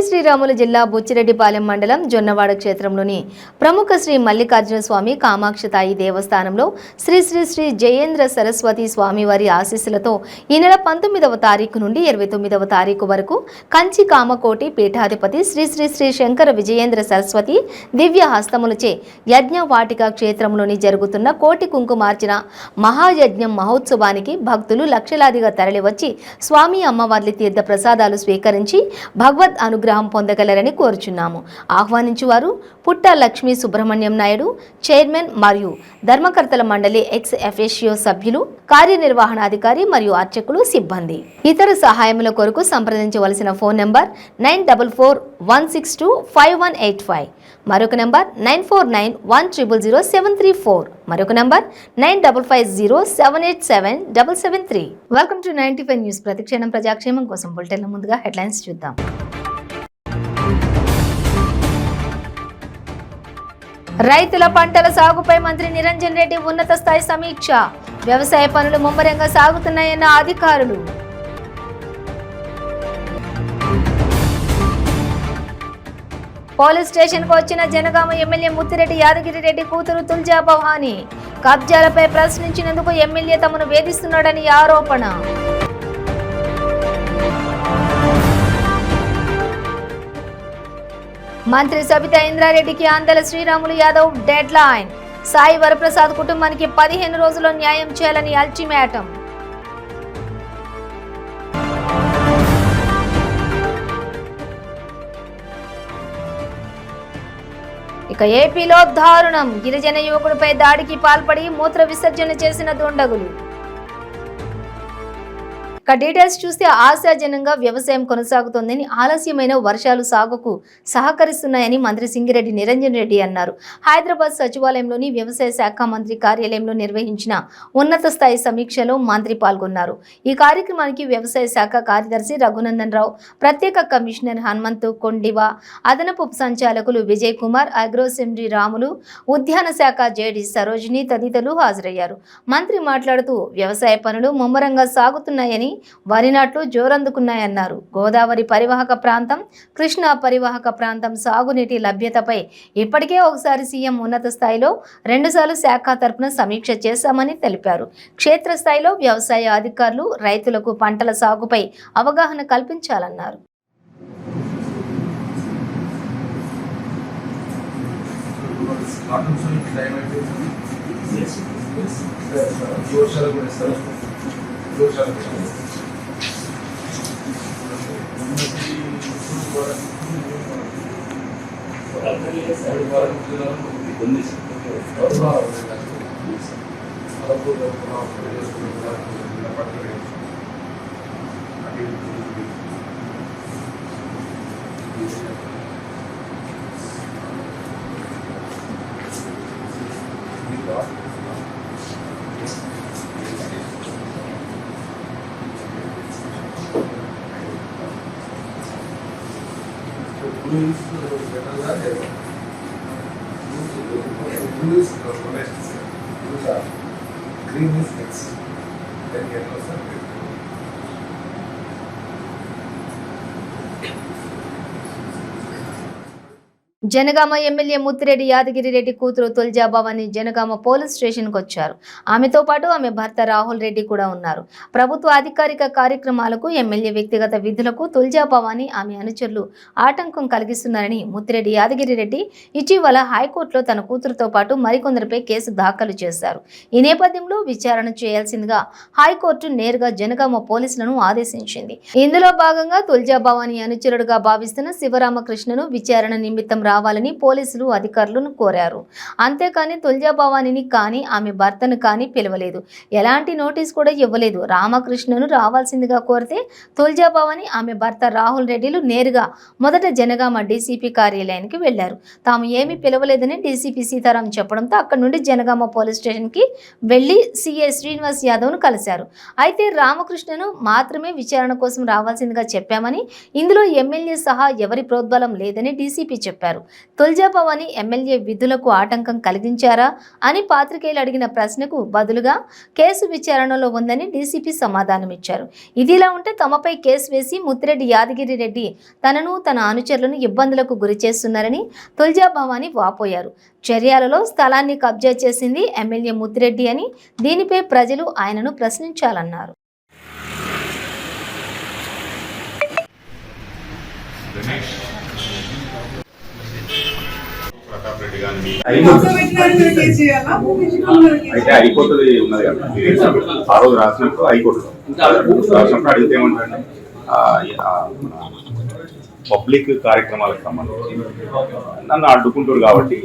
శ్రీరాములు జిల్లా బుచ్చిరెడ్డిపాలెం మండలం జొన్నవాడ క్షేత్రంలోని ప్రముఖ శ్రీ మల్లికార్జున స్వామి కామాక్షతాయి దేవస్థానంలో శ్రీ శ్రీ శ్రీ జయేంద్ర సరస్వతి స్వామివారి ఆశీస్సులతో ఈ నెల 19వ తారీఖు నుండి 29వ తారీఖు వరకు కంచి కామకోటి పీఠాధిపతి శ్రీ శ్రీ శ్రీ శంకర విజయేంద్ర సరస్వతి దివ్య హస్తములచే యజ్ఞవాటిక క్షేత్రంలోని జరుగుతున్న కోటి కుంకుమార్చన మహాయజ్ఞం మహోత్సవానికి భక్తులు లక్షలాదిగా తరలివచ్చి స్వామి అమ్మవార్ల తీర్థ ప్రసాదాలు స్వీకరించి భగవద్ అనుగ్రహం పొందగలరని కోరుచున్నాము. ఆహ్వానించువారు పుట్ట లక్ష్మీ సుబ్రహ్మణ్యం నాయుడు, చైర్మన్ మరియు ధర్మకర్తల మండలి ఎక్స్ ఎఫ్ఎషియో సభ్యులు, కార్యనిర్వహణాధికారి మరియు అర్చకులు, సిబ్బంది. ఇతర సహాయముల కొరకు సంప్రదించవలసిన ఫోన్ నంబర్ 9441625185, మరొక నంబర్ 9491000734, మరొక నంబర్ 9550787773. Welcome to 95 news. ప్రతిక్షణం ప్రజాక్షేమం కోసం బులెటిన్ల ముందుగా హెడ్లైన్స్ చూద్దాం. రైతుల పంటల సాగుపై మంత్రి నిరంజన్ రెడ్డి ఉన్నత స్థాయి సమీక్ష. వ్యవసాయ పనులు ముమ్మరంగా సాగుతున్నాయన్న అధికారులు. పోలీస్ స్టేషన్కు వచ్చిన జనగామ ఎమ్మెల్యే ముత్తిరెడ్డి యాదగిరి రెడ్డి కూతురు తుల్జా భవానీ. కబ్జాలపై ప్రశ్నించినందుకు ఎమ్మెల్యే తమను వేధిస్తున్నాడని ఆరోపణ. మంత్రి సబితా ఇంద్రారెడ్డికి ఆందల శ్రీరాములు యాదవ్ డెడ్ లైన్. సాయి వరప్రసాద్ కుటుంబానికి 15 రోజుల్లో న్యాయం చేయాలని అల్టిమేటం. ఇక ఏపీలో దారుణం. గిరిజన యువకుడిపై దాడికి పాల్పడి మూత్ర విసర్జన చేసిన దుండగులు. ఇక డీటెయిల్స్ చూస్తే ఆశాజనంగా వ్యవసాయం కొనసాగుతోందని, ఆలస్యమైన వర్షాలు సాగుకు సహకరిస్తున్నాయని మంత్రి సింగిరెడ్డి నిరంజన్ రెడ్డి అన్నారు. హైదరాబాద్ సచివాలయంలోని వ్యవసాయ శాఖ మంత్రి కార్యాలయంలో నిర్వహించిన ఉన్నత స్థాయి సమీక్షలో మంత్రి పాల్గొన్నారు. ఈ కార్యక్రమానికి వ్యవసాయ శాఖ కార్యదర్శి రఘునందన్ రావు, ప్రత్యేక కమిషనర్ హనుమంతు కొండివా, అదనపు సంచాలకులు విజయ్ కుమార్, అగ్రోసెండ్రి రాములు, ఉద్యాన శాఖ జేడి సరోజిని తదితరులు హాజరయ్యారు. మంత్రి మాట్లాడుతూ వ్యవసాయ పనులు ముమ్మరంగా సాగుతున్నాయని, వరి నాట్లు జోరందుకున్నాయన్నారు. గోదావరి పరివాహక ప్రాంతం, కృష్ణా పరివాహక ప్రాంతం సాగునీటి లభ్యతపై ఇప్పటికే ఒకసారి సీఎం ఉన్నత స్థాయిలో 2 సార్లు శాఖ తరపున సమీక్ష చేశామని తెలిపారు. క్షేత్రస్థాయిలో వ్యవసాయ అధికారులు రైతులకు పంటల సాగుపై అవగాహన కల్పించాలన్నారు. Blue is better than yellow. Blue is connected. Blues are green is next. Then yellow is red. Jangaon MLA Muthireddy Yadagiri Reddy కూతురు తుల్జా భవానీ జనగామ పోలీస్ స్టేషన్కు వచ్చారు. ఆమెతో పాటు ఆమె భర్త రాహుల్ రెడ్డి కూడా ఉన్నారు. ప్రభుత్వ అధికారిక కార్యక్రమాలకు, ఎమ్మెల్యే వ్యక్తిగత విధులకు తుల్జా భవానీ ఆమె అనుచరులు ఆటంకం కలిగిస్తున్నారని ముత్తిరెడ్డి యాదగిరి రెడ్డి ఇటీవల హైకోర్టులో తన కూతురుతో పాటు మరికొందరిపై కేసు దాఖలు చేశారు. ఈ నేపథ్యంలో విచారణ చేయాల్సిందిగా హైకోర్టు నేరుగా జనగామ పోలీసులను ఆదేశించింది. ఇందులో భాగంగా తుల్జా భవానీ అనుచరుడుగా భావిస్తున్న శివరామకృష్ణను విచారణ నిమిత్తం రావాలని పోలీసులు అధికారులను కోరారు. అంతేకాని తుల్జా భవానీని కానీ ఆమె భర్తను కానీ పిలవలేదు. ఎలాంటి నోటీస్ కూడా ఇవ్వలేదు. రామకృష్ణను రావాల్సిందిగా కోరితే తుల్జా భవానీ ఆమె భర్త రాహుల్ రెడ్డిలు నేరుగా మొదట జనగామ డీసీపీ కార్యాలయానికి వెళ్లారు. తాము ఏమీ పిలవలేదని డీసీపీ సీతారాం చెప్పడంతో అక్కడి నుండి జనగామ పోలీస్ స్టేషన్కి వెళ్లి సీఐ శ్రీనివాస్ యాదవ్ను కలిశారు. అయితే రామకృష్ణను మాత్రమే విచారణ కోసం రావాల్సిందిగా చెప్పామని, ఇందులో ఎమ్మెల్యే సహా ఎవరి ప్రోద్బలం లేదని డీసీపీ చెప్పారు. చేశారు. తుల్జా భవానీ ఎమ్మెల్యే విధులకు ఆటంకం కలిగించారా అని పాత్రికేయులు అడిగిన ప్రశ్నకు బదులుగా కేసు విచారణలో ఉందని డీసీపీ సమాధానమిచ్చారు. ఇదిలా ఉంటే తమపై కేసు వేసి ముత్తిరెడ్డి యాదగిరి రెడ్డి తనను తన అనుచరులను ఇబ్బందులకు గురి చేస్తున్నారని తుల్జా భవానీ వాపోయారు. చర్యాలలో స్థలాన్ని కబ్జా చేసింది ఎమ్మెల్యే ముత్తిరెడ్డి అని, దీనిపై ప్రజలు ఆయనను ప్రశ్నించాలన్నారు. అయితే హైకోర్టుది ఉన్నది కదా, ఆ రోజు రాసినప్పుడు హైకోర్టు రాసినప్పుడు అడిగితే ఏమంటారంటే పబ్లిక్ కార్యక్రమాలకు సంబంధించి నన్ను అడ్డుకుంటారు కాబట్టి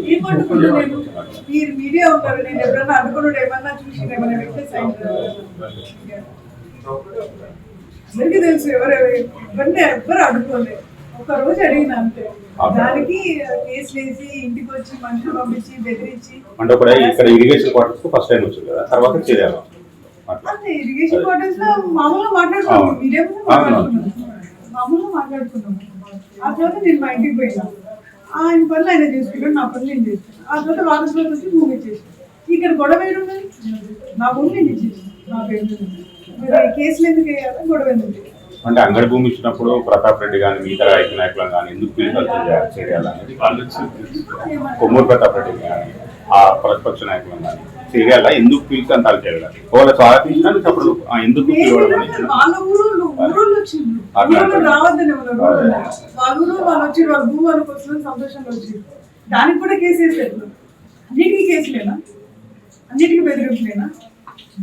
అందరికీ తెలుసు ఎవరు అడ్డుకోలేదు. ఒక రోజు అడిగిన అంతే, దానికి కేసు వేసి ఇంటికి వచ్చి మనుషులు పంపించి బెదిరించి అంటే కూడా ఇక్కడ ఇరిగేషన్ క్వార్టర్స్ ఫస్ట్ టైం వచ్చింది కదా, తర్వాత చేయాలి అంటే ఇరిగేషన్ క్వార్టర్స్ లో మామూలుగా మాట్లాడుకున్నాం, మీరేమో మామూలుగా మాట్లాడుకున్నాం. ఆ తర్వాత నేను మా ఇంటికి పోయినా, ఆయన పనులు ఆయన చేసుకున్నాడు, నా పనులు నేను చేసుకున్నాను. ఆ తర్వాత వారసులో వచ్చి మూవ్ ఇచ్చేసాను. ఇక్కడ గొడవ ఏడున్నది, నా భూమి నేను ఇచ్చేసాను, నా పేరు కేసులు ఎందుకు వేయాలి, గొడవ ఎందుకు వేయాలి? అంటే అంగడి భూమి ఇచ్చినప్పుడు ప్రతాప్ రెడ్డి కానీ మిగతా రైతు నాయకులను కానీ ఎందుకు చేయాలనేది వాళ్ళు కొమ్మూరు ప్రతాప్ రెడ్డి కానీ ఆ ప్రతిపక్ష నాయకులను కానీ చేయాలా, ఎందుకు పిలిచి అంత చేయాలి, ఒకవేళ స్వాగతించినా అప్పుడు ఎందుకు పిలవడం అనేది వాళ్ళ ఊరోళ్ళు వచ్చిండ్రు, రావద్దని వాళ్ళ ఊరు వాళ్ళు వచ్చి వాళ్ళ భూమి వాళ్ళకి వచ్చిన సంతోషంగా వచ్చిండ్రు. దానికి కూడా కేసు వేసారు. అన్నిటికీ కేసులేనా, అన్నిటికీ బెదిరింపులేనా?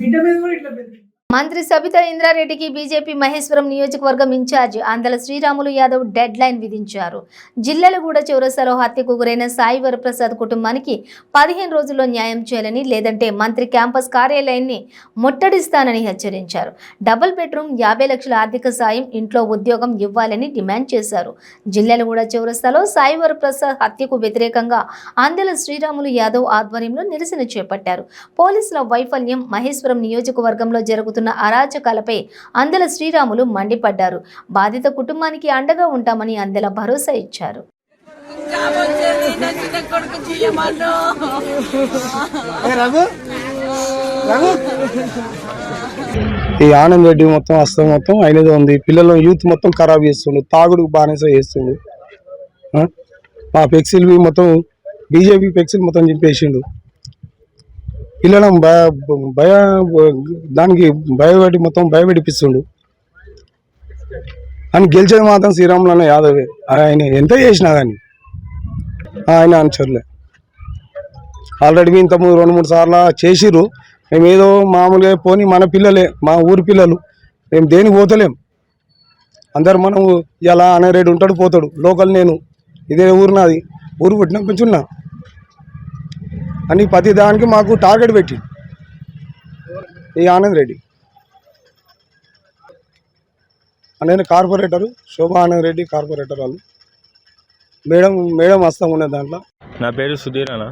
బిడ్డ మీద కూడా ఇట్లా బెదిరింపు. మంత్రి సబితా ఇంద్రారెడ్డికి బీజేపీ మహేశ్వరం నియోజకవర్గం in-charge Andala Sriramulu Yadav deadline విధించారు. జిల్లెలగూడ చౌరస్తాలో హత్యకు గురైన సాయి వరప్రసాద్ కుటుంబానికి 15 రోజుల్లో న్యాయం చేయాలని, లేదంటే మంత్రి క్యాంపస్ కార్యాలయాన్ని ముట్టడిస్తానని హెచ్చరించారు. డబుల్ బెడ్రూమ్, 50 లక్షల ఆర్థిక సాయం, ఇంట్లో ఉద్యోగం ఇవ్వాలని డిమాండ్ చేశారు. జిల్లెలగూడ చౌరస్తాలో సాయి వరప్రసాద్ హత్యకు వ్యతిరేకంగా ఆందల శ్రీరాములు యాదవ్ ఆధ్వర్యంలో నిరసన చేపట్టారు. పోలీసుల వైఫల్యం, మహేశ్వరం నియోజకవర్గంలో జరుగుతున్న అరాచకాలపై అందల శ్రీరాములు మండిపడ్డారు. బాధిత కుటుంబానికి అండగా ఉంటామని అందల భరోసా ఇచ్చారు. ఈ ఆనంద్ రెడ్డి మొత్తం అస్తం మొత్తం అయినది ఉంది. పిల్లలు యూత్ మొత్తం ఖరాబ్ చేస్తుండు, తాగుడుకు బానిస చేస్తుండు. మా ఫ్లెక్సీలు మొత్తం బీజేపీ ఫ్లెక్సీలు మొత్తం చింపేసిండు. పిల్లలను దానికి భయపెట్టి మొత్తం భయపెట్టిపిస్తుండు. అని గెలిచేది మాత్రం శ్రీరాములు యాదవే. ఆయన ఎంత చేసినా కానీ ఆయన అనుచరులే. ఆల్రెడీ ఇంతకుముందు 2-3 సార్లు చేసిర్రు. మేము ఏదో మామూలుగా పోని, మన పిల్లలే, మా ఊరి పిల్లలు, మేము దేనికి పోతలేం. అందరు మనం ఇలా అనే రేటు ఉంటాడు, పోతాడు. లోకల్ నేను, ఇదే ఊరు నాది, ఊరు పుట్టిన పెంచున్నా అని ప్రతి దానికి మాకు టార్గెట్ పెట్టి ఈ ఆనంద్ రెడ్డి అనేది కార్పొరేటరు, శోభా ఆనంద్ రెడ్డి కార్పొరేటర్. వాళ్ళు మేడం వస్తాం ఉన్నది దాంట్లో. నా పేరు సుధీర్ అన్న.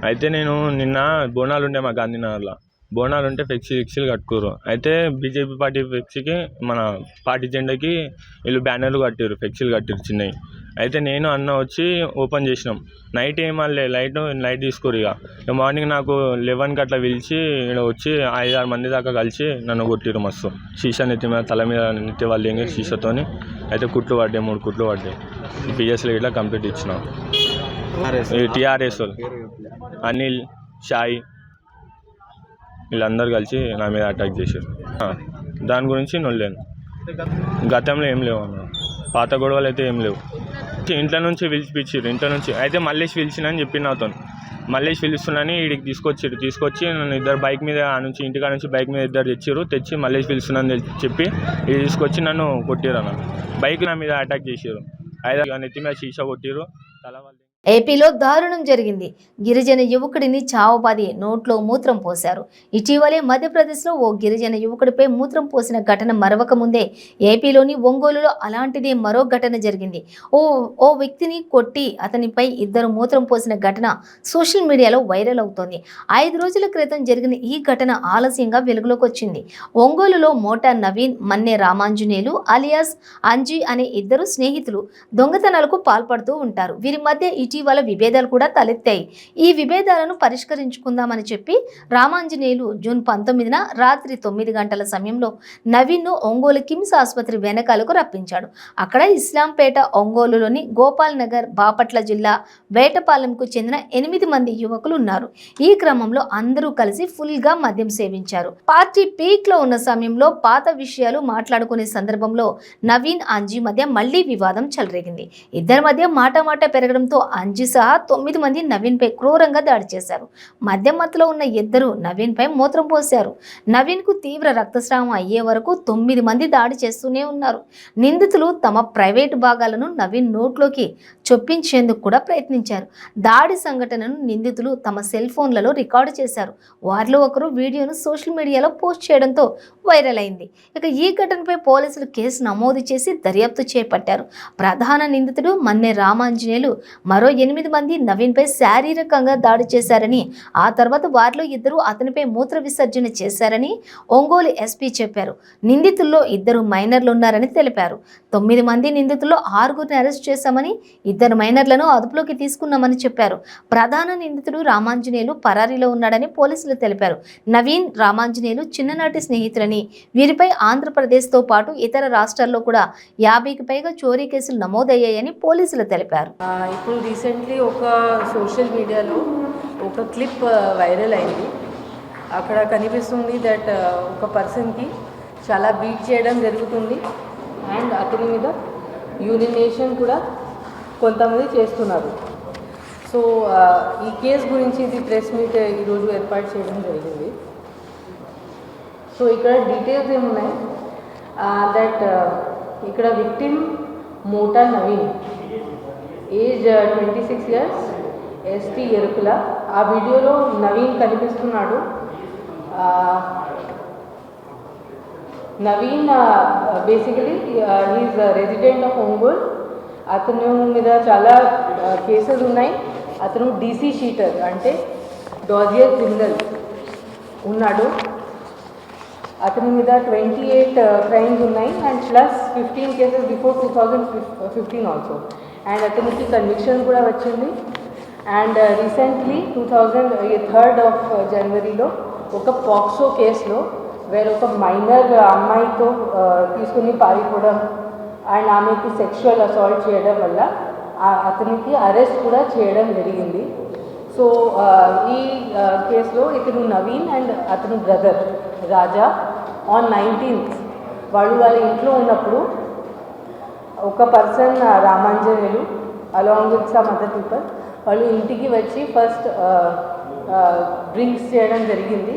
అయితే నేను నిన్న బోనాలు ఉండే మా గాంధీనగర్లో, బోనాలు ఉంటే ఫ్లెక్సీలు కట్టుకోరు. అయితే బీజేపీ పార్టీ ఫ్లెక్సీకి, మన పార్టీ జెండాకి వీళ్ళు బ్యానర్లు కట్టారు, ఫ్లెక్సీలు కట్టారు చిన్నవి. అయితే నేను అన్న వచ్చి ఓపెన్ చేసినాం. నైట్ ఏమల్లే లైట్ తీసుకోరు. ఇక మార్నింగ్ నాకు 11కి అట్లా పిలిచి ఇక్కడ వచ్చి 5-6 మంది దాకా కలిసి నన్ను కొట్టిరు మస్తు. షీషా నెత్తి మీద, తల మీద నెత్తి వాళ్ళు ఏం షీషాతోని అయితే కుట్లు పడ్డాయి, 3 కుట్లు పడ్డాయి. పిఎస్లో ఇట్లా కంప్లీట్ ఇచ్చినాం. టీఆర్ఎస్ వాళ్ళు అనిల్, షాయి వీళ్ళందరూ కలిసి నా మీద అటాక్ చేశారు. దాని గురించి నొల్లేను. గతంలో ఏం లేవు అన్న, పాత గొడవలు అయితే ఏం లేవు. ఇంట్లో నుంచి పిలిచిపిచ్చారు, ఇంట్లో నుంచి. అయితే మల్లేష్ పిలిచిన అని చెప్పి నాతో, మల్లేష్ పిలుస్తున్నాని వీడికి తీసుకొచ్చి నన్ను ఇద్దరు బైక్ మీద నుంచి, ఇంటికాడ నుంచి బైక్ మీద ఇద్దరు తెచ్చి మల్లేష్ పిలుస్తున్నాను చెప్పి ఇది తీసుకొచ్చి నన్ను కొట్టారు అన్న. బైక్ నా మీద అటాక్ చేశారు. 5 నెత్తి మీద షీషా కొట్టారు, తల వాళ్ళు. ఏపీలో దారుణం జరిగింది. గిరిజన యువకుడిని చావబాది నోట్లో మూత్రం పోశారు. ఇటీవలే మధ్యప్రదేశ్లో ఓ గిరిజన యువకుడిపై మూత్రం పోసిన ఘటన మరవక ముందే ఏపీలోని ఒంగోలులో అలాంటిదే మరో ఘటన జరిగింది. ఓ వ్యక్తిని కొట్టి అతనిపై ఇద్దరు మూత్రం పోసిన ఘటన సోషల్ మీడియాలో వైరల్ అవుతోంది. 5 రోజుల క్రితం జరిగిన ఈ ఘటన ఆలస్యంగా వెలుగులోకి వచ్చింది. ఒంగోలులో మోటా నవీన్, మన్నే రామాంజనేయులు అలియాస్ అంజీ అనే ఇద్దరు స్నేహితులు దొంగతనాలకు పాల్పడుతూ ఉంటారు. వీరి మధ్య ఇటీవల విభేదాలు కూడా తలెత్తాయి. ఈ విభేదాలను పరిష్కరించుకుందామని చెప్పి రామాంజనేయులు జూన్ 19న రాత్రి 9 గంటల సమయంలో నవీన్ను ఒంగోలు కిమ్స్ ఆసుపత్రి వెనకాలకు రప్పించాడు. అక్కడ ఇస్లాంపేట, ఒంగోలులోని గోపాల్ నగర్, బాపట్ల జిల్లా వేటపాలెంకు చెందిన 8 మంది యువకులు ఉన్నారు. ఈ క్రమంలో అందరూ కలిసి ఫుల్గా మద్యం సేవించారు. పార్టీ పీక్ లో ఉన్న సమయంలో పాత విషయాలు మాట్లాడుకునే సందర్భంలో నవీన్, అంజీ మధ్య మళ్లీ వివాదం చెలరేగింది. ఇద్దరి మధ్య మాట పెరగడంతో అంజీ సహా 9 మంది నవీన్పై క్రూరంగా దాడి చేశారు. మద్యం మత్తులో ఉన్న ఇద్దరు నవీన్పై మూత్రం పోశారు. నవీన్కు తీవ్ర రక్తస్రావం అయ్యే వరకు 9 మంది దాడి చేస్తూనే ఉన్నారు. నిందితులు తమ ప్రైవేటు భాగాలను నవీన్ నోట్లోకి చొప్పించేందుకు కూడా ప్రయత్నించారు. దాడి సంఘటనను నిందితులు తమ సెల్ ఫోన్లలో రికార్డు చేశారు. వారిలో ఒకరు వీడియోను సోషల్ మీడియాలో పోస్ట్ చేయడంతో వైరల్ అయింది. ఇక ఈ ఘటనపై పోలీసులు కేసు నమోదు చేసి దర్యాప్తు చేపట్టారు. ప్రధాన నిందితుడు మన్నే రామాంజనేయులు మరో 8 మంది నవీన్పై శారీరకంగా దాడి చేశారని, ఆ తర్వాత వారిలో ఇద్దరు అతనిపై మూత్ర విసర్జన చేశారని ఒంగోలు ఎస్పీ చెప్పారు. నిందితుల్లో 2 మైనర్లు ఉన్నారని తెలిపారు. 9 మంది నిందితుల్లో 6గురిని అరెస్ట్ చేశామని, 2 మైనర్లను అదుపులోకి తీసుకున్నామని చెప్పారు. ప్రధాన నిందితుడు రామాంజనేయులు పరారీలో ఉన్నాడని పోలీసులు తెలిపారు. నవీన్, రామాంజనేయులు చిన్ననాటి స్నేహితులని, వీరిపై ఆంధ్రప్రదేశ్తో పాటు ఇతర రాష్ట్రాల్లో కూడా 50కి పైగా చోరీ కేసులు నమోదయ్యాయని పోలీసులు తెలిపారు. ఇప్పుడు రీసెంట్లీ ఒక సోషల్ మీడియాలో ఒక క్లిప్ వైరల్ అయింది. అక్కడ కనిపిస్తుంది దట్ ఒక పర్సన్కి చాలా బీట్ చేయడం జరుగుతుంది అండ్ అతని మీద యూరినేషన్ కూడా కొంతమంది చేస్తున్నారు. సో ఈ కేసు గురించి ఇది ప్రెస్ మీట్ ఈరోజు ఏర్పాటు చేయడం జరిగింది. సో ఇక్కడ డీటెయిల్స్ ఏమున్నాయి దట్ ఇక్కడ victim Mota Naveen, age 26 years, ST Erukula. ఆ వీడియోలో నవీన్ కనిపిస్తున్నాడు. Naveen basically he's resident of Ongole. అతను మీద చాలా కేసెస్ ఉన్నాయి. అతను డీసీ షీటర్ అంటే డాజియర్ క్రిమినల్ ఉన్నాడు. అతని మీద 28 క్రైమ్స్ ఉన్నాయి and plus 15 cases before 2015 also. And అతనికి కన్విక్షన్ కూడా వచ్చింది. అండ్ రీసెంట్లీ 3rd of Januaryలో ఒక పాక్సో కేసులో వేరే ఒక మైనర్ అమ్మాయితో తీసుకుని పారిపోవడం అండ్ ఆమెకి సెక్షువల్ అసాల్ట్ చేయడం వల్ల అతనికి అరెస్ట్ కూడా చేయడం జరిగింది. సో ఈ కేసులో ఇతను నవీన్ అండ్ అతను బ్రదర్ రాజా ఆన్ 19th వాళ్ళ ఇంట్లో ఉన్నప్పుడు ఒక person Ramanjaneyulu along with some other people వాళ్ళు ఇంటికి వచ్చి ఫస్ట్ డ్రింక్స్ చేయడం జరిగింది.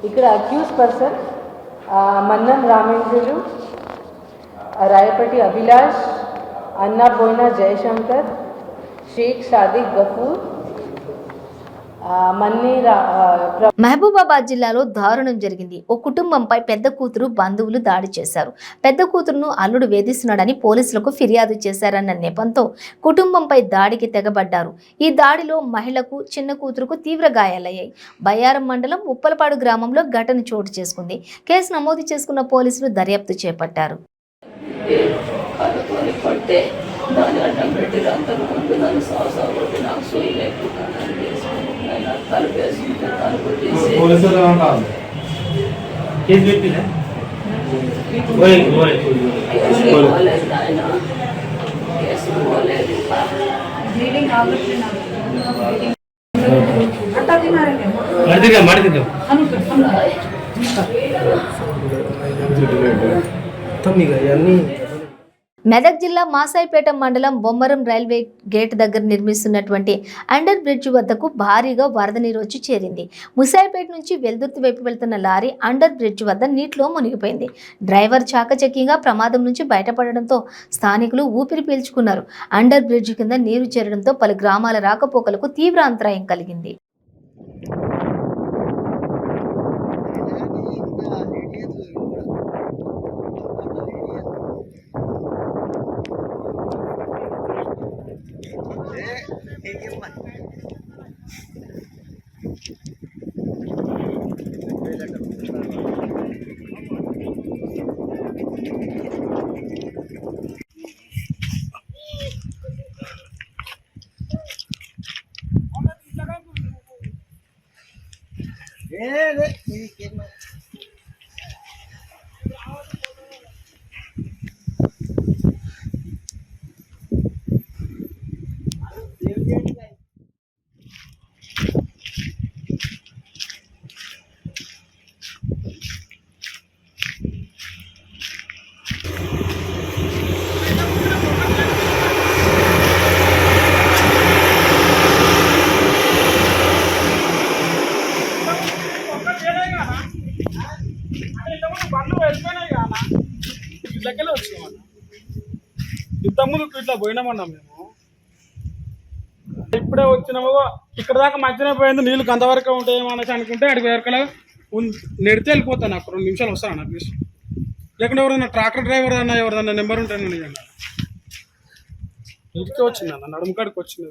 ఇక్కడ అక్యూజ్ పర్సన్ మన్నం రామేంద్రులు, రాయపటి అభిలాష్, అన్నా బోయినా జయశంకర్, షేక్ సాదిక్ గఫూర్, మహబూబాబాద్ జిల్లాలో దారుణం జరిగింది. ఓ కుటుంబంపై పెద్ద కూతురు బంధువులు దాడి చేశారు. పెద్ద కూతురును అల్లుడు వేధిస్తున్నాడని పోలీసులకు ఫిర్యాదు చేశారన్న నెపంతో కుటుంబంపై దాడికి తెగబడ్డారు. ఈ దాడిలో మహిళకు, చిన్న కూతురుకు తీవ్ర గాయాలయ్యాయి. బయ్యారం మండలం ఉప్పలపాడు గ్రామంలో ఘటన చోటు చేసుకుంది. కేసు నమోదు చేసుకున్న పోలీసులు దర్యాప్తు చేపట్టారు. దాన్ని అడ్డం పెట్టి అంతకు ముందు నన్ను సాగుబట్టి నాకు సోయి లేకుండా తలుపు వేసుకుంటే తలుపు తీసి పోలేదు ఆయన కేసు పోలేదు. మెదక్ జిల్లా మాసాయిపేట మండలం బొమ్మరం రైల్వే గేట్ దగ్గర నిర్మిస్తున్నటువంటి అండర్ బ్రిడ్జ్ వద్దకు భారీగా వరద నీరు వచ్చి చేరింది. ముసాయిపేట నుంచి వెల్దుర్తి వైపు వెళ్తున్న లారీ అండర్ బ్రిడ్జ్ వద్ద నీటిలో మునిగిపోయింది. డ్రైవర్ చాకచక్యంగా ప్రమాదం నుంచి బయటపడడంతో స్థానికులు ఊపిరి పీల్చుకున్నారు. అండర్ బ్రిడ్జ్ కింద నీరు చేరడంతో పలు గ్రామాల రాకపోకలకు తీవ్ర అంతరాయం కలిగింది. ఇట్లకెళ్ళి వచ్చామన్న, ఇంతకుముందు ఇట్లా పోయినామన్నా మేము. ఇప్పుడే వచ్చినాము, ఇక్కడ దాకా మధ్యన పోయింది, నీళ్ళు గంతవరకు ఉంటాయేమో అనేసి అనుకుంటే అడిగి వరకలా నెడితే వెళ్ళిపోతాను. అక్కడ 2 నిమిషాలు వస్తాను అన్న ప్లీజ్. లేకుంటే ఎవరైనా ట్రాక్టర్ డ్రైవర్ అన్న ఎవరిదన్నా నెంబర్ ఉంటాను అన్న. ఇంటికే వచ్చిందన్న, నడుముకాడికి వచ్చింది.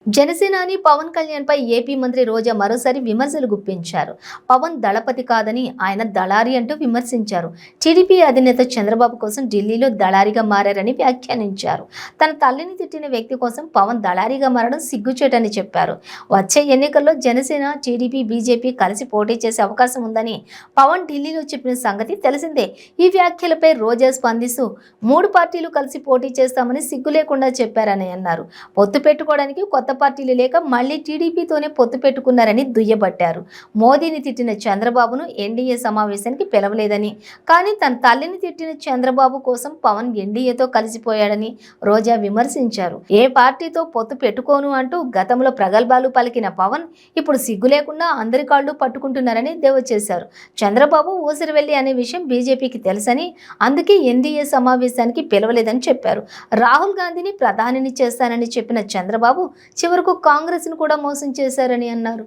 జనసేనాని పవన్ కళ్యాణ్ పై ఏపీ మంత్రి రోజా మరోసారి విమర్శలు గుప్పించారు. పవన్ దళపతి కాదని ఆయన దళారి అంటూ విమర్శించారు. టీడీపీ అధినేత చంద్రబాబు కోసం ఢిల్లీలో దళారిగా మారారని వ్యాఖ్యానించారు. తన తల్లిని తిట్టిన వ్యక్తి కోసం పవన్ దళారిగా మారడం సిగ్గుచేటని చెప్పారు. వచ్చే ఎన్నికల్లో జనసేన, టీడీపీ, బీజేపీ కలిసి పోటీ చేసే అవకాశం ఉందని పవన్ ఢిల్లీలో చెప్పిన సంగతి తెలిసిందే. ఈ వ్యాఖ్యలపై రోజా స్పందిస్తూ 3 పార్టీలు కలిసి పోటీ చేస్తామని సిగ్గు లేకుండా చెప్పారని అన్నారు. పొత్తు పెట్టుకోవడానికి కొత్త పార్టీలు లేక మళ్లీ టీడీపీతోనే పొత్తు పెట్టుకున్నారని దుయ్యబట్టారు. మోదీని తిట్టిన చంద్రబాబును ఎన్డీఏ సమావేశానికి పిలవలేదని, కానీ తన తల్లిని తిట్టిన చంద్రబాబు కోసం పవన్ ఎన్డీఏతో కలిసిపోయాడని రోజా విమర్శించారు. ఏ పార్టీతో పొత్తు పెట్టుకోను అంటూ గతంలో ప్రగల్భాలు పలికిన పవన్ ఇప్పుడు సిగ్గు లేకుండా అందరి కాళ్ళు పట్టుకుంటున్నారని దేవ చేశారు. చంద్రబాబు ఊసరవెల్లి అనే విషయం బీజేపీకి తెలుసని, అందుకే ఎన్డీఏ సమావేశానికి పిలవలేదని చెప్పారు. రాహుల్ గాంధీని ప్రధానిని చేస్తానని చెప్పిన చంద్రబాబు చివరకు కాంగ్రెస్ ను కూడా మోసం చేశారని అన్నారు.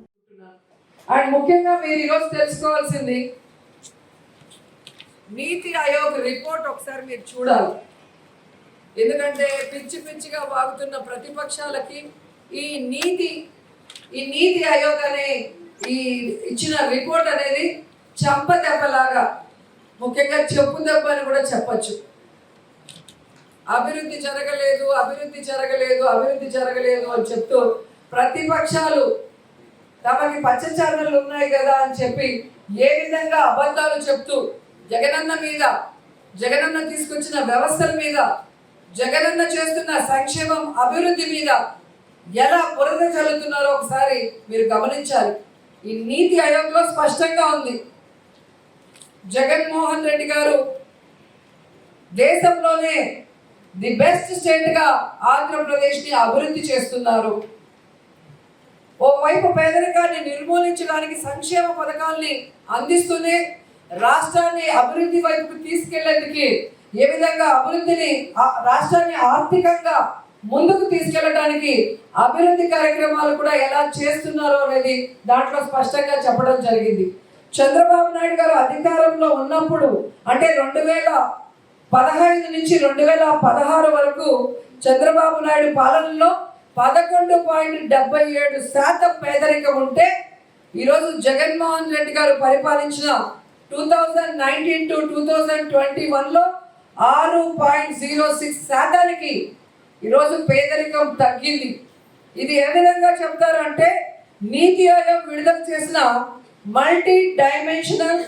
అండ్ ముఖ్యంగా మీరు ఈరోజు తెలుసుకోవాల్సింది, నీతి ఆయోగ్ రిపోర్ట్ ఒకసారి మీరు చూడాలి. ఎందుకంటే పిచ్చిగా వాగుతున్న ప్రతిపక్షాలకి ఈ నీతి ఆయోగ్ అనే ఈ ఇచ్చిన రిపోర్ట్ అనేది చంపదెబ్బలాగా, ముఖ్యంగా చెప్పు దెబ్బ అని కూడా చెప్పచ్చు. అభివృద్ధి జరగలేదు అని చెప్తూ ప్రతిపక్షాలు తమకి పచ్చ ఛానళ్ళు ఉన్నాయి కదా అని చెప్పి ఏ విధంగా అబద్ధాలు చెప్తూ జగనన్న తీసుకొచ్చిన వ్యవస్థల మీద, జగనన్న చేస్తున్న సంక్షేమం, అభివృద్ధి మీద ఎలా బురద చల్లుతున్నారో ఒకసారి మీరు గమనించాలి. ఈ నీతి ఆయోగ్లో స్పష్టంగా ఉంది, జగన్మోహన్ రెడ్డి గారు దేశంలోనే ది బెస్ట్ స్టేట్ గా ఆంధ్రప్రదేశ్ ని అభివృద్ధి చేస్తున్నారు. ఓవైపు పేదరికాన్ని నిర్మూలించడానికి సంక్షేమ పథకాల్ని అందిస్తూనే రాష్ట్రాన్ని అభివృద్ధి వైపు తీసుకెళ్లేందుకు ఏ విధంగా రాష్ట్రాన్ని ఆర్థికంగా ముందుకు తీసుకెళ్లడానికి అభివృద్ధి కార్యక్రమాలు కూడా ఎలా చేస్తున్నారో అనేది దాంట్లో స్పష్టంగా చెప్పడం జరిగింది. చంద్రబాబు నాయుడు గారు అధికారంలో ఉన్నప్పుడు అంటే 2015 నుంచి 2016 వరకు చంద్రబాబు నాయుడు పాలనలో 11.77% పేదరికం ఉంటే ఈరోజు జగన్మోహన్ రెడ్డి గారు పరిపాలించిన 2019 to 2021లో 6.06% ఈరోజు పేదరికం తగ్గింది. ఇది ఏ విధంగా చెప్తారు అంటే నీతి ఆయోగ్ విడుదల చేసిన multi dimensional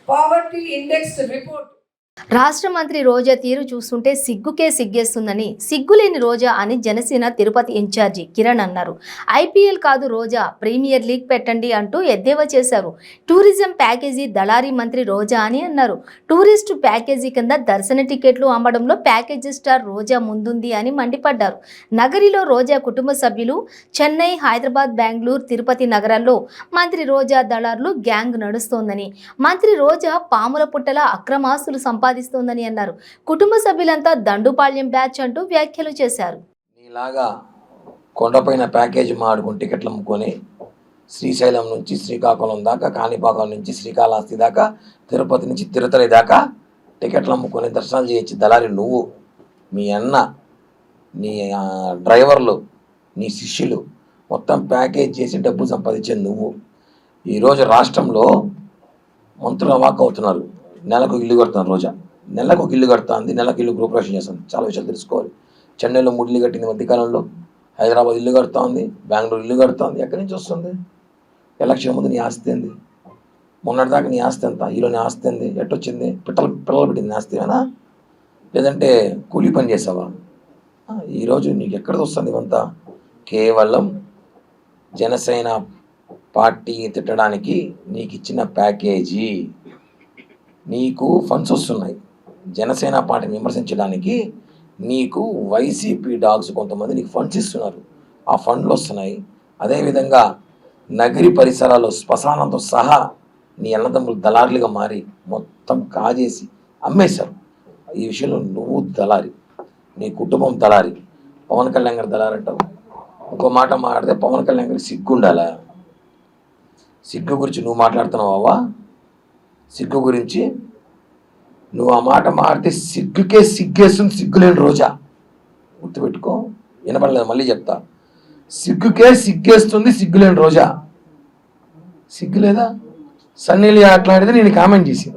poverty index report రాష్ట్ర మంత్రి రోజా తీరు చూస్తుంటే సిగ్గుకే సిగ్గేస్తుందని, సిగ్గులేని రోజా అని జనసేన తిరుపతి ఇన్ఛార్జి కిరణ్ అన్నారు. ఐపీఎల్ కాదు రోజా, ప్రీమియర్ లీగ్ పెట్టండి అంటూ ఎద్దేవా చేశారు. టూరిజం ప్యాకేజీ దళారీ మంత్రి రోజా అని అన్నారు. టూరిస్టు ప్యాకేజీ కింద దర్శన టికెట్లు అమ్మడంలో ప్యాకేజీ స్టార్ రోజా ముందుంది అని మండిపడ్డారు. నగరిలో రోజా కుటుంబ సభ్యులు, చెన్నై, హైదరాబాద్, బెంగళూరు, తిరుపతి నగరాల్లో మంత్రి రోజా దళారులు గ్యాంగ్ నడుస్తోందని, మంత్రి రోజా పాముల పుట్టల అక్రమాస్తులు సంపాదిస్తోందని అన్నారు. కుటుంబ సభ్యులంతా దండుపాళ్యం బ్యాచ్ అంటూ వ్యాఖ్యలు చేశారు. నీలాగా కొండపైన ప్యాకేజీ మాడుకుని టికెట్లు అమ్ముకొని శ్రీశైలం నుంచి శ్రీకాకుళం దాకా, కాణిపాకం నుంచి శ్రీకాళహస్తి దాకా, తిరుపతి నుంచి తిరుతలి దాకా టికెట్లు అమ్ముకొని దర్శనాలు చేయొచ్చు దళారి నువ్వు, మీ అన్న, నీ డ్రైవర్లు, నీ శిష్యులు మొత్తం ప్యాకేజ్ చేసి డబ్బు సంపాదించేది నువ్వు. ఈరోజు రాష్ట్రంలో మంత్రులు అవాక్ అవుతున్నారు. నెలకు ఇల్లు కడుతున్నారు రోజా, నెలకు ఒక ఇల్లు కడుతుంది, నెలకు ఇల్లు గృహప్రవేశం చేస్తుంది. చాలా విషయాలు తెలుసుకోవాలి. చెన్నైలో 3 ఇల్లు కట్టింది మధ్యకాలంలో, హైదరాబాద్ ఇల్లు కడుతోంది, బెంగళూరు ఇల్లు కడుతోంది. ఎక్కడి నుంచి వస్తుంది? ఎలక్షన్ ముందు నీ ఆస్తి ఏంది? మొన్నటిదాకా నీ ఆస్తి ఎంత? ఈలో నీ ఆస్తి ఏంది? ఎట్టొచ్చింది? పిల్లలు పెట్టింది ఆస్తివేనా, లేదంటే కూలీ పని చేసావా? ఈరోజు నీకు ఎక్కడ వస్తుంది ఇవంతా? కేవలం జనసేన పార్టీ తిట్టడానికి నీకు ఇచ్చిన ప్యాకేజీ, నీకు ఫండ్స్ వస్తున్నాయి. జనసేన పార్టీని విమర్శించడానికి నీకు వైసీపీ డాగ్స్ కొంతమంది నీకు ఫండ్స్ ఇస్తున్నారు, ఆ ఫండ్లు వస్తున్నాయి. అదేవిధంగా నగరి పరిసరాల్లో శ్మశానంతో సహా నీ అన్నదమ్ములు దళారులుగా మారి మొత్తం కాజేసి అమ్మేశారు. ఈ విషయంలో నువ్వు దళారి, నీ కుటుంబం దళారి. పవన్ కళ్యాణ్ గారు దళారి అంటావు. ఇంకో మాట మాట్లాడితే పవన్ కళ్యాణ్ గారికి సిగ్గు ఉండాలా? సిగ్గు గురించి నువ్వు మాట్లాడుతున్నావా? సిగ్గు గురించి నువ్వు ఆ మాట మాడితే సిగ్గుకే సిగ్గేస్తుంది. సిగ్గులేని రోజా, గుర్తుపెట్టుకో. వినపడలేదు, మళ్ళీ చెప్తా. సిగ్గుకే సిగ్గేస్తుంది సిగ్గులేని రోజా. సిగ్గు లేదా? సన్నీ లియా అట్లాంటిది నేను కామెంట్ చేసి,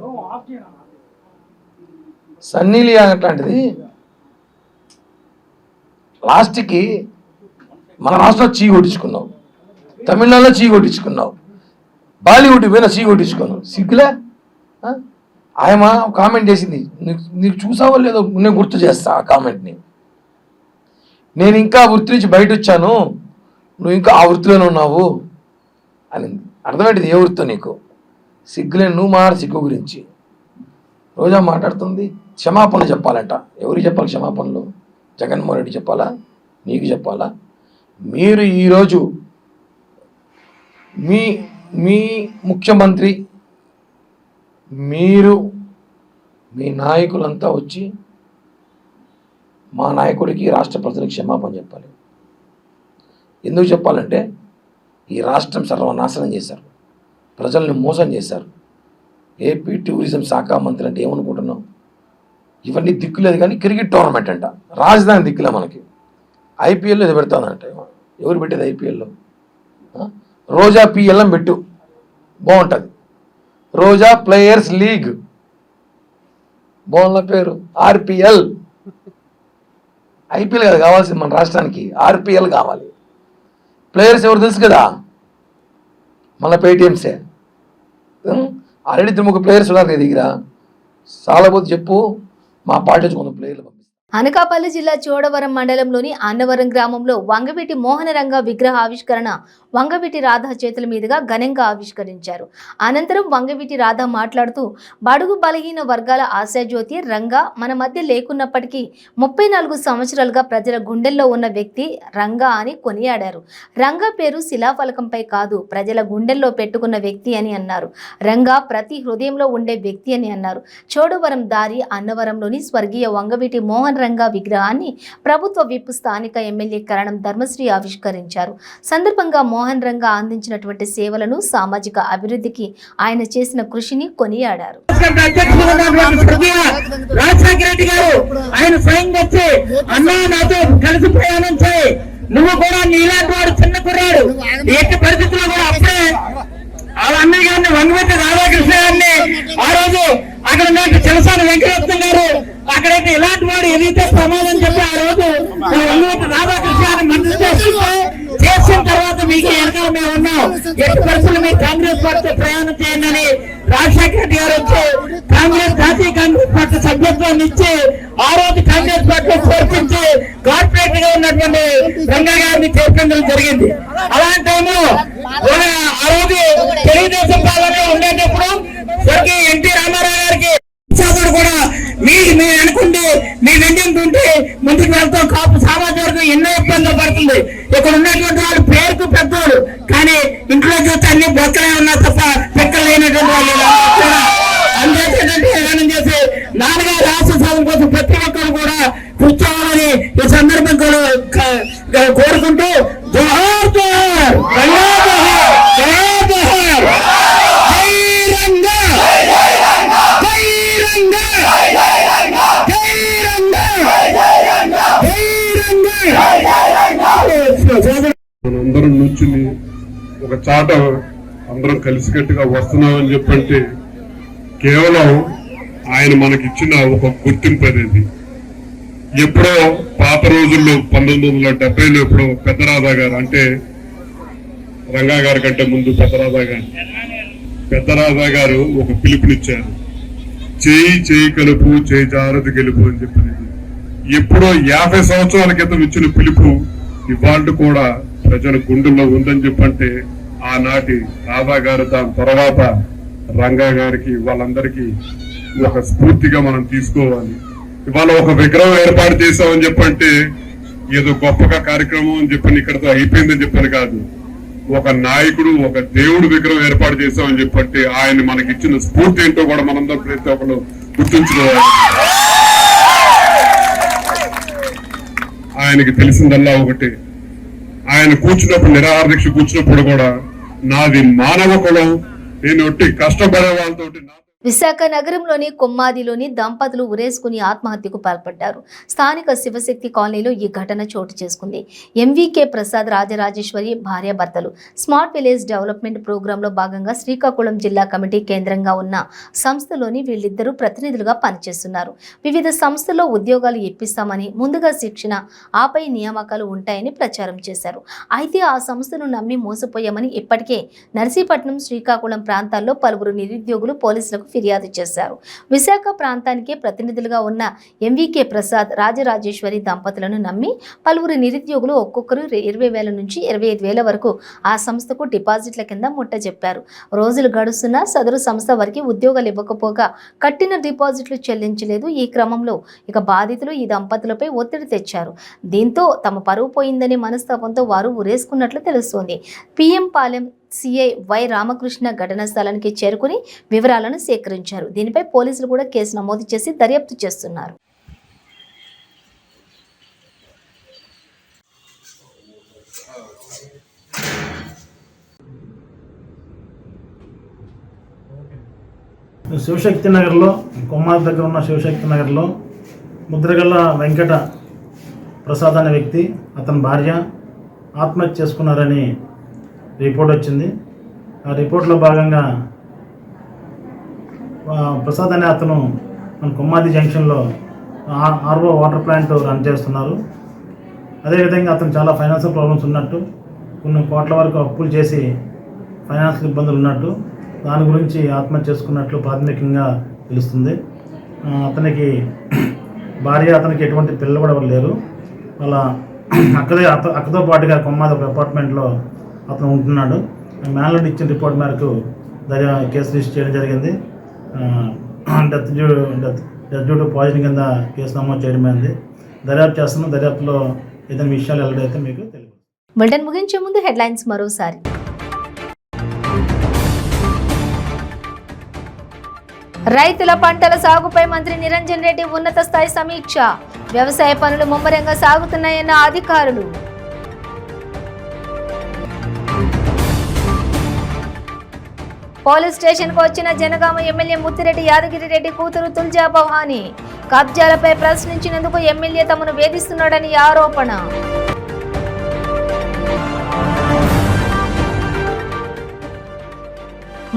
సన్నీ లియా అట్లాంటిది లాస్ట్కి మన రాష్ట్రంలో చీ కొట్టించుకున్నావు, తమిళనాడులో చీ కొట్టించుకున్నావు, బాలీవుడ్ పోయినా చీ కొట్టించుకున్నావు. సిగ్గులే? ఆయన కామెంట్ చేసింది, నీకు చూసావో లేదో నేను గుర్తు చేస్తా ఆ కామెంట్ని. నేను ఇంకా ఆ వృత్తి నుంచి బయట వచ్చాను, నువ్వు ఇంకా ఆ వృత్తిలోనే ఉన్నావు అని. అర్థమేంటిది? ఏ వృత్తో నీకు? సిగ్గులేని నువ్వు మాట్లాడు సిగ్గు గురించి. రోజా మాట్లాడుతుంది, క్షమాపణలు చెప్పాలంట. ఎవరికి చెప్పాలి క్షమాపణలు? జగన్మోహన్ రెడ్డి చెప్పాలా? నీకు చెప్పాలా? మీరు ఈరోజు మీ ముఖ్యమంత్రి, మీరు, మీ నాయకులంతా వచ్చి మా నాయకుడికి రాష్ట్ర ప్రజలకు క్షమాపణ చెప్పాలి. ఎందుకు చెప్పాలంటే ఈ రాష్ట్రం సర్వనాశనం చేశారు, ప్రజల్ని మోసం చేశారు. ఏపీ టూరిజం శాఖ మంత్రి అంటే ఏమనుకుంటున్నావు? ఇవన్నీ దిక్కులేదు కానీ క్రికెట్ టోర్నమెంట్ అంట, రాజధాని దిక్కులే మనకి. ఐపీఎల్లో ఇది పెడతానంట. ఎవరు పెట్టేది ఐపీఎల్లో? రోజా పిఎల్ఎం పెట్టు, బాగుంటుంది. రోజా ప్లేయర్స్ లీగ్, బాగున్న పేరు. ఆర్పిఎల్, ఐపీఎల్ కదా కావాల్సింది మన రాష్ట్రానికి, ఆర్పిఎల్ కావాలి. ప్లేయర్స్ ఎవరు తెలుసు కదా, మన పేటిఎంసే. ఆల్రెడీ 3 ప్లేయర్స్ ఉన్నారు నీ దగ్గర. చాలాపోతే చెప్పు, మా పార్టీ నుంచి కొంత ప్లేయర్లు పంపిస్తాం. అనకాపల్లి జిల్లా చోడవరం మండలంలోని అన్నవరం గ్రామంలో వంగవీటి మోహనరంగ విగ్రహ ఆవిష్కరణ వంగవీటి రాధ చేతుల మీదుగా ఘనంగా ఆవిష్కరించారు. అనంతరం వంగవీటి రాధ మాట్లాడుతూ, బడుగు బలహీన వర్గాల ఆశాజ్యోతి రంగా మన మధ్య లేకున్నప్పటికీ 34 సంవత్సరాలుగా ప్రజల గుండెల్లో ఉన్న వ్యక్తి రంగా అని కొనియాడారు. రంగా పేరు శిలాఫలకంపై కాదు, ప్రజల గుండెల్లో పెట్టుకున్న వ్యక్తి అని అన్నారు. రంగా ప్రతి హృదయంలో ఉండే వ్యక్తి అని అన్నారు. చోడవరం దారి అన్నవరంలోని స్వర్గీయ వంగవీటి మోహన్ రంగా విగ్రహాన్ని ప్రభుత్వ విప్ స్థానిక ఎమ్మెల్యే కరణం ధర్మశ్రీ ఆవిష్కరించారు. సందర్భంగా మోహన్ రంగా అందించినటువంటి సేవలను, సామాజిక అభివృద్ధికి ఆయన చేసిన కృషిని కొనియాడారు. నువ్వు కూడా నీలాంటి వాడు చిన్న కుర్రాడు, ఎట్టి పరిస్థితుల్లో కూడా అప్పుడే వాళ్ళ అన్నయ్య గారిని వంగవీటి రాధాకృష్ణ గారిని ఆ రోజు అక్కడ ఉన్నట్టు చిరసాని వెంకటరత్నం గారు అక్కడైతే ఇలాంటి వాడు ఏదైతే ప్రమాదం చెప్పి ఆ రోజు వంగవీటి రాధాకృష్ణ గారిని మంత్రి చేసిన తర్వాత మీకు వెనకాల మేము ఉన్నాం. ఎట్టి పరిస్థితులు మీ కాంగ్రెస్ పార్టీ ప్రయాణం చేయండి రాజశేఖర రెడ్డి గారు వచ్చి జాతీయ కాంగ్రెస్ పార్టీ సభ్యత్వాన్ని ఇచ్చి ఆ రోజు కాంగ్రెస్ పార్టీలో చేర్పించి కార్పొరేటర్ గా ఉన్నటువంటి రంగా గారిని చేర్పించడం జరిగింది. అలాంటి టైంలో ఆ రోజు తెలుగుదేశం పాలనలో ఉండేటప్పుడు స్వర్గీయ ఎన్టీ రామారావు గారికి కూడా మీరు అనుకుంటే మీ వెంటుంటే ముందుకు వెళ్తాం. కాపు సామాజిక వర్గం ఎన్నో ఇబ్బందులు పడుతుంది. ఇక్కడ ఉన్నటువంటి వాళ్ళు పేరుకు పెద్దోళ్ళు, కానీ ఇంట్లో చూస్తే అన్ని బొక్కలే ఉన్నా తప్ప పెక్కలు లేనటువంటి వాళ్ళు అందజేసేటట్టు చేసి నాన్నగారి రాష్ట్ర కోసం ప్రతి ఒక్కరు కూడా కూర్చోవాలని ఈ సందర్భంగా కోరుకుంటూ జోహార్ జోహార్ రంగా జోహార్ జోహార్ జోహార్ జై రంగా జై రంగా జై రంగా జై రంగా. మనందరం నుంచుని ఒక చాట అందరం కలిసికట్టుగా వస్తున్నామని చెప్పంటే కేవలం ఆయన మనకిచ్చిన ఒక గుర్తింపు అనేది. ఎప్పుడో పాత రోజుల్లో 1970లో ఎప్పుడో పెద్దరాధా గారు, అంటే రంగా గారి కంటే ముందు పెద్దరాధా గారు ఒక పిలుపునిచ్చారు, చేయి చేయి కలుపు చేయి జారది గెలుపు అని చెప్పినది. ఎప్పుడో 50 సంవత్సరాల క్రితం ఇచ్చిన పిలుపు ఇవాళ కూడా ప్రజల గుండెల్లో ఉందని చెప్పంటే ఆనాటి రాధా గారు, దాని తర్వాత రంగా గారికి, వాళ్ళందరికీ ఒక స్ఫూర్తిగా మనం తీసుకోవాలి. ఇవాళ ఒక విగ్రహం ఏర్పాటు చేశామని చెప్పంటే ఏదో గొప్పగా కార్యక్రమం అని చెప్పని ఇక్కడతో అయిపోయిందని చెప్పని కాదు. ఒక నాయకుడు, ఒక దేవుడు విగ్రహం ఏర్పాటు చేశామని చెప్పంటే ఆయన మనకి ఇచ్చిన స్ఫూర్తి ఏంటో కూడా మనందరం ప్రతి ఒక్కరు గుర్తుంచుకోవాలి. ఆయనకి తెలిసిందల్లా ఒకటే, ఆయన కూర్చున్నప్పుడు, నిరాహార దీక్ష కూర్చున్నప్పుడు కూడా నాది మానవ కులం, నేను ఒట్టి కష్టపడే వాళ్ళతోటి. విశాఖ నగరంలోని కొమ్మాదిలోని దంపతులు ఉరేసుకుని ఆత్మహత్యకు పాల్పడ్డారు. స్థానిక శివశక్తి కాలనీలో ఈ ఘటన చోటు చేసుకుంది. ఎంవీకే ప్రసాద్, రాజరాజేశ్వరి భార్యాభర్తలు స్మార్ట్ విలేజ్ డెవలప్మెంట్ ప్రోగ్రాంలో భాగంగా శ్రీకాకుళం జిల్లా కమిటీ కేంద్రంగా ఉన్న సంస్థలోని వీళ్ళిద్దరూ ప్రతినిధులుగా పనిచేస్తున్నారు. వివిధ సంస్థల్లో ఉద్యోగాలు ఇప్పిస్తామని, ముందుగా శిక్షణ, ఆపై నియామకాలు ఉంటాయని ప్రచారం చేశారు. అయితే ఆ సంస్థను నమ్మి మోసపోయామని ఇప్పటికే నర్సీపట్నం, శ్రీకాకుళం ప్రాంతాల్లో పలువురు నిరుద్యోగులు పోలీసులకు ఫిర్యాదు చేశారు. విశాఖ ప్రాంతానికి ప్రతినిధులుగా ఉన్న ఎంవీకే ప్రసాద్, రాజరాజేశ్వరి దంపతులను నమ్మి పలువురు నిరుద్యోగులు ఒక్కొక్కరు 20,000 నుంచి 25,000 వరకు ఆ సంస్థకు డిపాజిట్ల కింద ముట్టజెప్పారు. రోజులు గడుస్తున్నా సదరు సంస్థ వారికి ఉద్యోగాలు ఇవ్వకపోగా కట్టిన డిపాజిట్లు చెల్లించలేదు. ఈ క్రమంలో ఇక బాధితులు ఈ దంపతులపై ఒత్తిడి తెచ్చారు. దీంతో తమ పరువు పోయిందనే మనస్తాపంతో వారు ఉరేసుకున్నట్లు తెలుస్తోంది. PM Palem CI why Ramakrishna ఘటనా స్థలానికి చేరుకుని వివరాలను సేకరించారు. దీనిపై పోలీసులు కూడా కేసు నమోదు చేసి దర్యాప్తు చేస్తున్నారు. శివశక్తి నగర్లో, కొమ్మాది దగ్గర ఉన్న శివశక్తి నగర్లో ముద్రగల్ల వెంకట ప్రసాద్ అనే వ్యక్తి, అతని భార్య ఆత్మహత్య చేసుకున్నారని రిపోర్ట్ వచ్చింది. ఆ రిపోర్ట్లో భాగంగా ప్రసాద్ అనే అతను మన కొమ్మాది జంక్షన్లో ఆర్ఓ వాటర్ ప్లాంట్ రన్ చేస్తున్నారు. అదేవిధంగా అతను చాలా ఫైనాన్షియల్ ప్రాబ్లమ్స్ ఉన్నట్టు, కొన్ని కోట్ల వరకు అప్పులు చేసి ఫైనాన్షియల్ ఇబ్బందులు ఉన్నట్టు, దాని గురించి ఆత్మహత్య చేసుకున్నట్లు ప్రాథమికంగా తెలుస్తుంది. అతనికి భార్య, అతనికి ఎటువంటి పిల్లలు కూడా లేరు. వాళ్ళ అక్కతో పాటుగా కొమ్మాది ఒక అపార్ట్మెంట్లో అతను ఉంటున్నాడు. మ్యాన్లో ఇచ్చిన రిపోర్ట్ మేరకు కేసు రిజిస్టర్ చేయడం జరిగింది. డెత్ డ్యూ టు పాయిజన్ కింద కేసు నమోదు చేయడం అయింది. దర్యాప్తు చేస్తున్నాం. దర్యాప్తులో ఏదైనా విషయాలు ఎలాగైతే మీకు తెలియదు. బులెటిన్ ముగించే ముందు హెడ్లైన్స్ మరోసారి. రైతుల పంటల సాగుపై మంత్రి నిరంజన్ రెడ్డి ఉన్నత స్థాయి సమీక్ష. వ్యవసాయ పనులు ముమ్మరంగా సాగుతున్నాయన్న అధికారులు. పోలీస్ స్టేషన్కు వచ్చిన జనగామ ఎమ్మెల్యే ముత్తిరెడ్డి యాదగిరి రెడ్డి కూతురు తుల్జా భవానీ. కబ్జాలపై ప్రశ్నించినందుకు ఎమ్మెల్యే తమను వేధిస్తున్నాడని ఆరోపణ.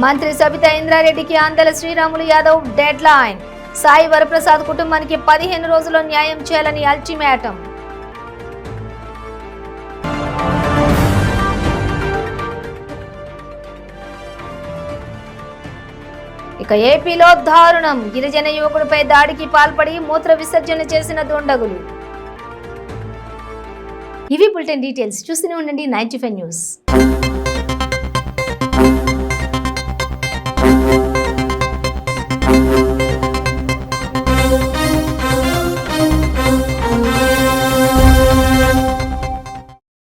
మంత్రి సబితా ఇంద్రారెడ్డికి ఆందల శ్రీరాములు యాదవ్ డెడ్ లైన్. సాయి వరప్రసాద్ కుటుంబానికి 15 రోజుల్లో న్యాయం చేయాలని అల్టిమేటం. ఇక ఇక ఏపీలో దారుణం, గిరిజన యువకుడిపై దాడికి పాల్పడి మూత్ర విసర్జన చేసిన దుండగులు. ఇవి బులెటిన్ డీటెయిల్స్. చూస్తూనే ఉండండి 95 న్యూస్.